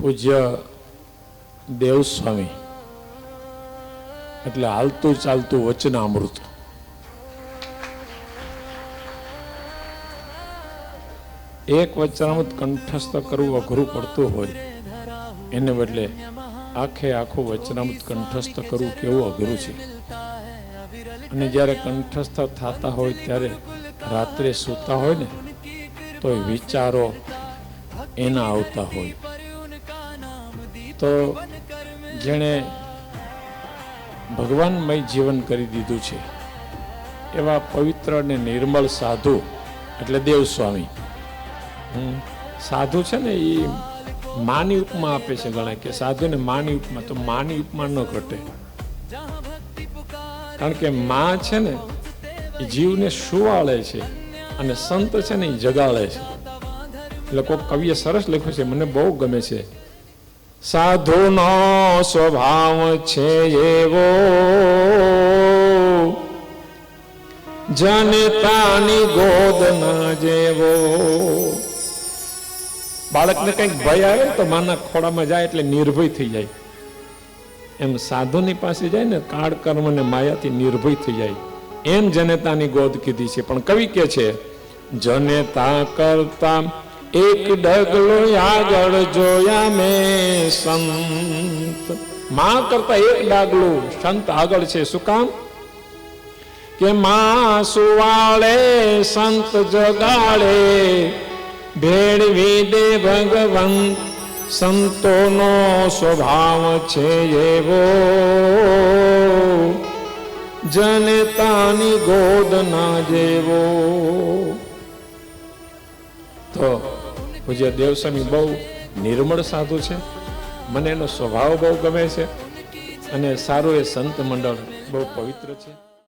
પૂજ્ય દેવ સ્વામી એટલે હાલતું ચાલતું વચનામૃત. એક વચનામૃત કંઠસ્થ કરવું અઘરું પડતું હોય એને બદલે આખે આખું વચનામૃત કંઠસ્થ કરવું કેવું અઘરું છે. અને જ્યારે કંઠસ્થ થતા હોય ત્યારે રાત્રે સૂતા હોય ને તો વિચારો એના આવતા હોય. તો જેણે ભગવાનમય જીવન કરી દીધું છે એવા પવિત્ર અને નિર્મળ સાધુ એટલે દેવ સ્વામી. સાધુ છે ને એ માની ઉપમા આપે છે. ગણાય કે સાધુને માની ઉપમા, તો માની ઉપમા ન ઘટે. કારણ કે માં છે ને એ જીવને સુવાળે છે અને સંત છે ને એ જગાડે છે. એટલે કોઈ કવિએ સરસ લખ્યું છે, મને બહુ ગમે છે. સાધુનો સ્વભાવ છે એવો જનતાની ગોદ ના જેવો. બાળકને કંઈક ભય આવે તો માના ખોળામાં જાય એટલે નિર્ભય થઈ જાય. એમ સાધુની પાસે જાય ને કાળ કર્મ ને માયાથી નિર્ભય થઈ જાય. એમ જનતાની ગોદ કીધી છે. પણ કવિ કે છે જનતા કરતા એક ડગલો આગળ જોયા મેં સંત. માં કરતા એક ડાગલું સંત આગળ છે. શું કામ? કે માં સુવાળે સંત જગાડે ભેળવી દે ભગવંત. સંતોનો સ્વભાવ છે એવો જનતાની ગોદ ના જેવો. તો પૂજ્ય દેવસ્વામી બહુ નિર્મળ સાધુ છે. મને એનો સ્વભાવ બહુ ગમે છે અને સારું એ સંત મંડળ બહુ પવિત્ર છે.